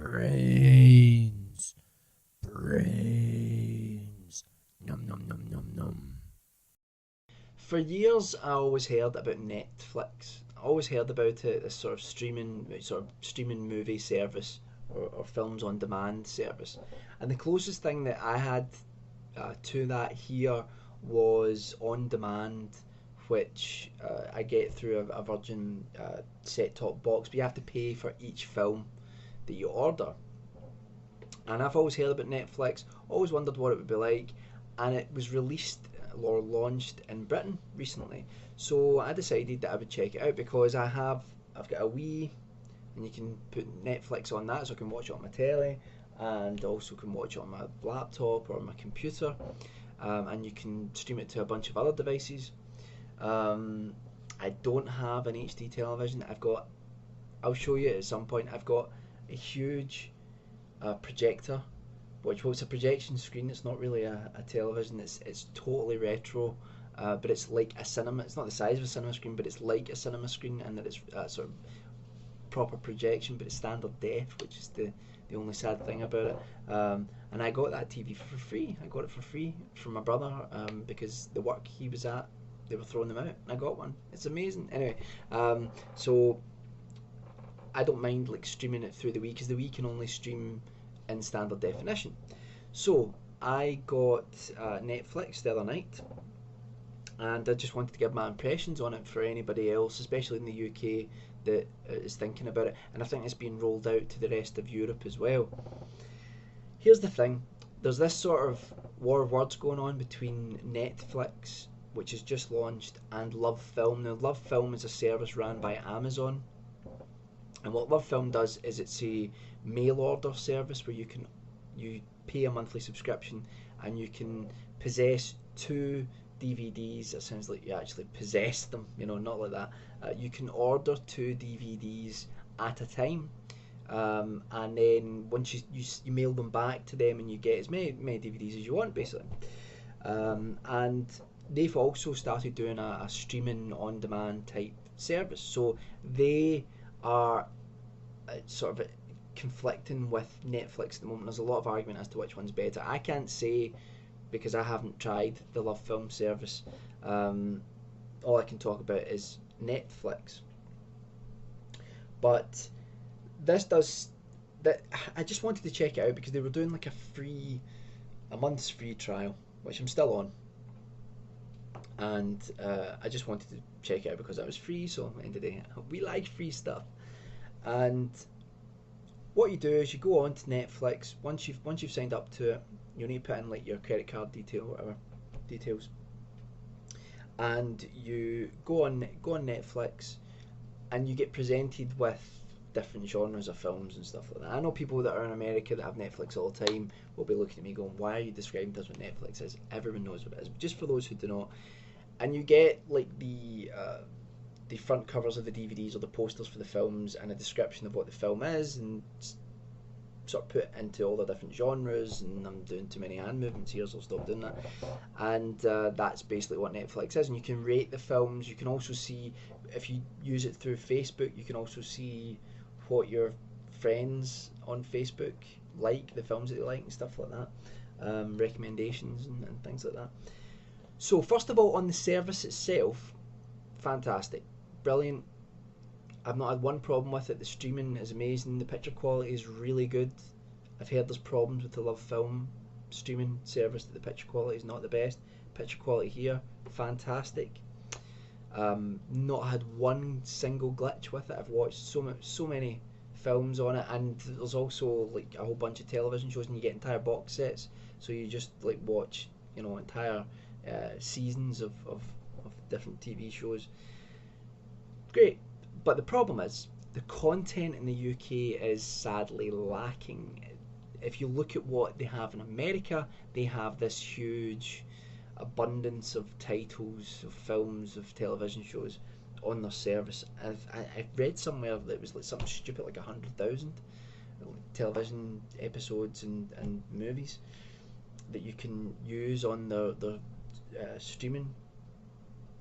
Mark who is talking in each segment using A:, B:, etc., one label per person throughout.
A: Brains. Brains. Num num num num num. For years, I always heard about Netflix. I always heard about it, this sort of streaming movie service or films on demand service. And the closest thing that I had to that here was on demand, which I get through a Virgin set top box, but you have to pay for each film that you order. And I've always heard about Netflix, always wondered what it would be like, and it was released or launched in Britain recently. So I decided that I would check it out because I've got a Wii, and you can put Netflix on that, so I can watch it on my telly, and also can watch it on my laptop or my computer, and you can stream it to a bunch of other devices. Um, I don't have an HD television. I'll show you at some point. I've got a huge projector, which was a projection screen. It's not really a television. It's totally retro, but it's like a cinema. It's not the size of a cinema screen, but it's like a cinema screen, and that it's sort of proper projection, but it's standard def, which is the only sad thing about it. And I got that TV for free. I got it for free from my brother because the work he was at, they were throwing them out, and I got one. It's amazing. Anyway, so I don't mind like streaming it through the Wii because the Wii can only stream in standard definition. So I got Netflix the other night, and I just wanted to give my impressions on it for anybody else, especially in the UK, that is thinking about it. And I think it's being rolled out to the rest of Europe as well. Here's the thing: there's this sort of war of words going on between Netflix, which has just launched, and Lovefilm. Now, Lovefilm is a service run by Amazon, and what Lovefilm does is it's a mail order service where you pay a monthly subscription and you can possess two DVDs. It sounds like you actually possess them, not like that. You can order two DVDs at a time, and then once you mail them back to them, and you get as many DVDs as you want, basically. And they've also started doing a streaming on demand type service. So they are sort of conflicting with Netflix at the moment. There's a lot of argument as to which one's better. I can't say because I haven't tried the Love Film service. All I can talk about is Netflix. But this does that. I just wanted to check it out because they were doing like a month's free trial, which I'm still on, and I just wanted to check it out because I was free. So at the end of the day, we like free stuff. And what you do is you go on to Netflix. Once you've signed up to it, you need to put in like your credit card detail or whatever details, and you go on Netflix, and you get presented with different genres of films and stuff like that. I know people that are in America that have Netflix all the time will be looking at me going, "Why are you describing this what Netflix is?" Everyone knows what it is. But just for those who do not, and you get like the front covers of the DVDs or the posters for the films and a description of what the film is, and sort of put into all the different genres. And I'm doing too many hand movements here, so I'll stop doing that. And that's basically what Netflix is. And you can rate the films. You can also see, if you use it through Facebook, you can also see what your friends on Facebook like, the films that they like and stuff like that, recommendations and things like that. So first of all, on the service itself, fantastic, brilliant. I've not had one problem with it. The streaming is amazing. The picture quality is really good. I've heard there's problems with the Love Film streaming service that the picture quality is not the best. Picture quality here, fantastic. Not had one single glitch with it. I've watched so many films on it, and there's also like a whole bunch of television shows, and you get entire box sets. So you just like watch, entire seasons of different TV shows. Great. But the problem is, the content in the UK is sadly lacking. If you look at what they have in America, they have this huge abundance of titles, of films, of television shows on their service. I've read somewhere that it was like something stupid like 100,000 television episodes and movies that you can use on their streaming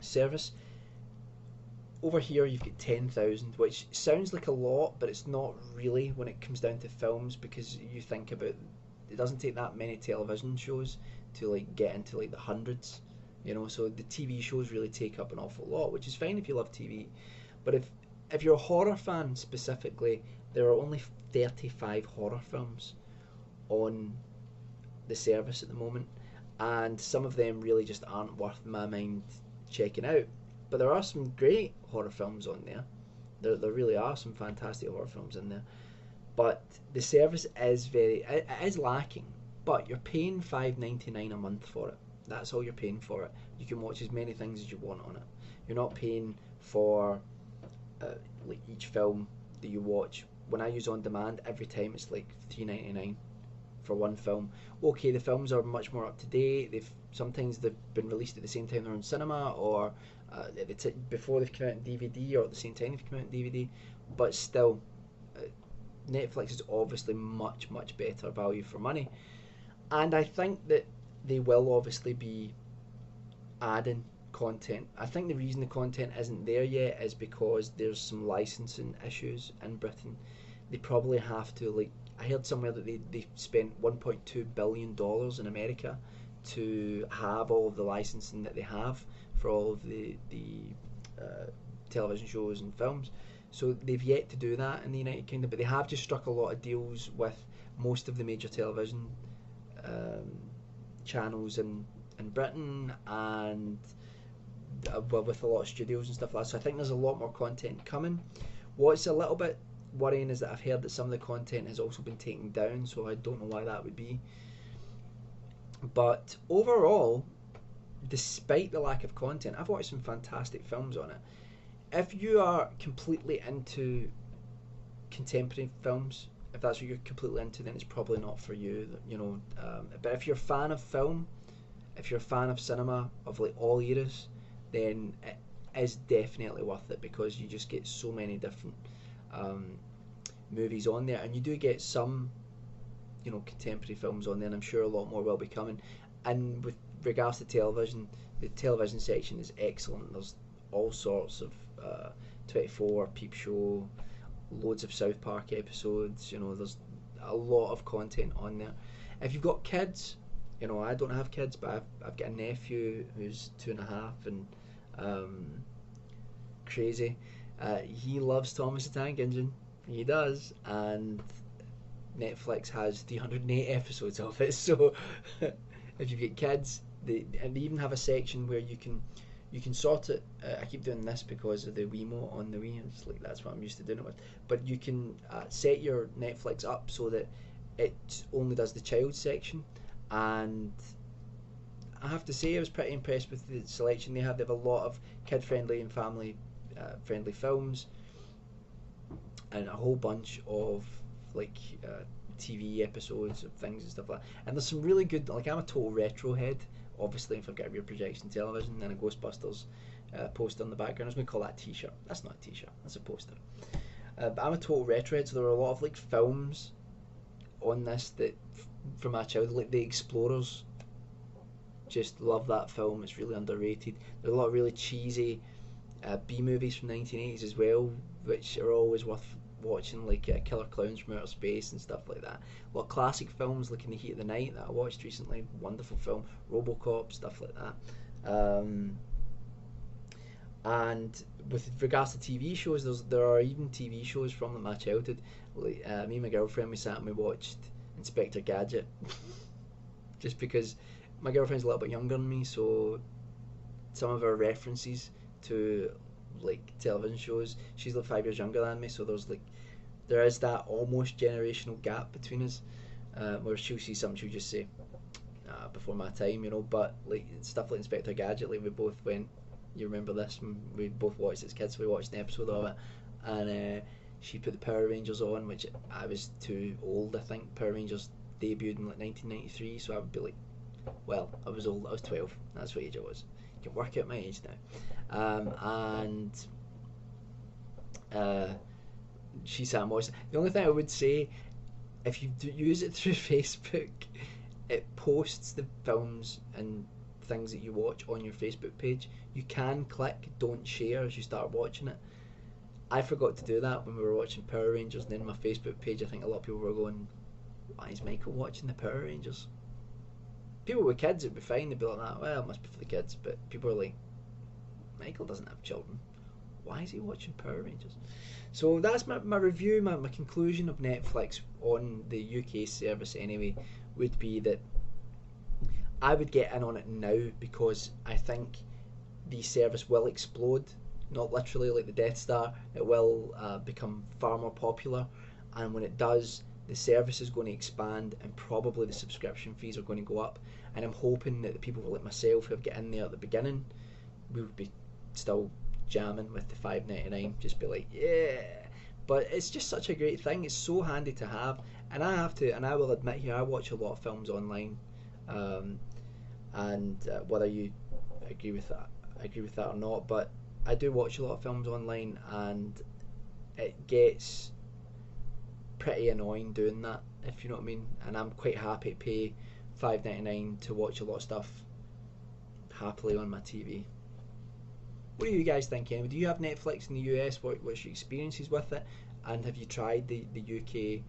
A: service. over here you've got 10,000, which sounds like a lot, but it's not really when it comes down to films, because you think about it doesn't take that many television shows to like get into like the hundreds, you know. So the TV shows really take up an awful lot, which is fine if you love TV. But if you're a horror fan specifically, there are only 35 horror films on the service at the moment, and some of them really just aren't worth my mind checking out. But there are some great horror films on there. There really are some fantastic horror films in there. But the service is it is lacking. But you're paying $5.99 a month for it. That's all you're paying for it. You can watch as many things as you want on it. You're not paying for like each film that you watch. When I use on demand, every time it's like $3.99 for one film. Okay, the films are much more up to date. Sometimes they've been released at the same time they're on cinema, or before they've come out in DVD, or at the same time they've come out in DVD. But still, uh, Netflix is obviously much better value for money, and I think that they will obviously be adding content. I think the reason the content isn't there yet is because there's some licensing issues in Britain. They probably have to, like, I heard somewhere that they spent $1.2 billion in America to have all of the licensing that they have for all of the television shows and films. So they've yet to do that in the United Kingdom, but they have just struck a lot of deals with most of the major television um, channels in Britain, and well, with a lot of studios and stuff like that. So I think there's a lot more content coming. What's a little bit worrying is that I've heard that some of the content has also been taken down, so I don't know why that would be. But overall, despite the lack of content, I've watched some fantastic films on it. If you are completely into contemporary films, if that's what you're completely into, then it's probably not for you, you know. But if you're a fan of film, if you're a fan of cinema of like all eras, then it is definitely worth it, because you just get so many different um, movies on there, and you do get some, you know, contemporary films on there, and I'm sure a lot more will be coming. And with regards to television, the television section is excellent. There's all sorts of 24, Peep Show, loads of South Park episodes. You know, there's a lot of content on there. If you've got kids, you know, I don't have kids, but I've got a nephew who's 2.5 and crazy. He loves Thomas the Tank Engine. He does, and Netflix has 308 episodes of it. So if you get kids, and they even have a section where you can sort it. I keep doing this because of the Wiimote on the Wii. It's like that's what I'm used to doing it with. But you can set your Netflix up so that it only does the child section, and I have to say I was pretty impressed with the selection they have. They have a lot of kid-friendly and family-friendly films, and a whole bunch of like TV episodes of things and stuff like that. And there's some really good, like, I'm a total retro head. Obviously, if I've got a rear projection television and a Ghostbusters poster in the background, I was going to call that a t-shirt. That's not a t-shirt, that's a poster. But I'm a total retro head, so there are a lot of like films on this that from my childhood, like The Explorers. Just love that film. It's really underrated. There's a lot of really cheesy B movies from the 1980s as well, which are always worth watching, like Killer Clowns from Outer Space and stuff like that. A lot of classic films like In the Heat of the Night that I watched recently, wonderful film. RoboCop, stuff like that. And with regards to TV shows, there are even TV shows from my childhood. Like, me and my girlfriend, we sat and we watched Inspector Gadget, just because my girlfriend's a little bit younger than me, so some of her references to like television shows, she's like 5 years younger than me, so there is that almost generational gap between us, where she'll see something, she'll just say before my time, you know. But like stuff like Inspector Gadget, like we both went, you remember this, when we both watched it as kids, so we watched an episode of it, and she put the Power Rangers on, which I was too old. I think Power Rangers debuted in like 1993, so I would be like, well, I was old, I was 12, that's what age I was. You can work out my age now. And she sat and watched it. The only thing I would say, if you use it through Facebook, it posts the films in things that you watch on your Facebook page. You can click don't share as you start watching it. I forgot to do that when we were watching Power Rangers, and then my Facebook page, I think a lot of people were going, why is Michael watching the Power Rangers? People with kids, it'd be fine, they'd be like that, well, it must be for the kids, but people are like, Michael doesn't have children. Why is he watching Power Rangers? So that's my review, my conclusion of Netflix on the UK service anyway, would be that I would get in on it now because I think the service will explode, not literally like the Death Star. It will become far more popular, and when it does, the service is going to expand and probably the subscription fees are going to go up. And I'm hoping that the people like myself who have got in there at the beginning will be still jamming with the $5.99, just be like, yeah. But it's just such a great thing. It's so handy to have, and I will admit here, I watch a lot of films online, and whether you agree with that or not, but I do watch a lot of films online, and it gets pretty annoying doing that, if you know what I mean. And I'm quite happy to pay $5.99 to watch a lot of stuff happily on my TV. What do you guys think anyway? Do you have Netflix in the US? What's your experiences with it? And have you tried the UK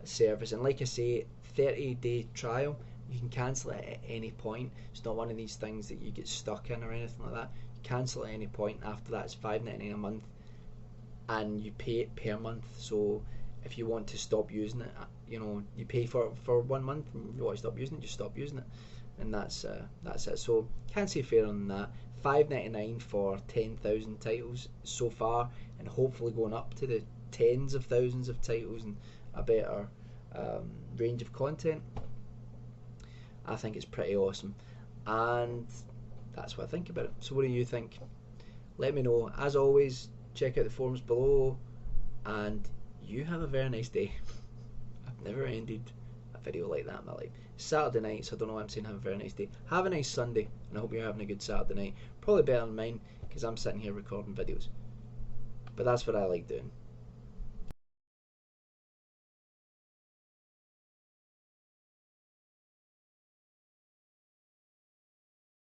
A: service? And like I say, 30-day trial. You can cancel it at any point. It's not one of these things that you get stuck in or anything like that. You cancel at any point. After that, it's $5.99 a month, and you pay it per month. So if you want to stop using it, you pay for 1 month, and you want to stop using it, just stop using it, and that's it. So can't say fairer than that. $5.99 for 10,000 titles so far, and hopefully going up to the tens of thousands of titles and a better range of content. I think it's pretty awesome, and that's what I think about it. So what do you think? Let me know. As always, check out the forums below, and you have a very nice day. I've never ended a video like that in my life. Saturday night, so I don't know why I'm saying have a very nice day. Have a nice Sunday, and I hope you're having a good Saturday night. Probably better than mine, because I'm sitting here recording videos. But that's what I like doing.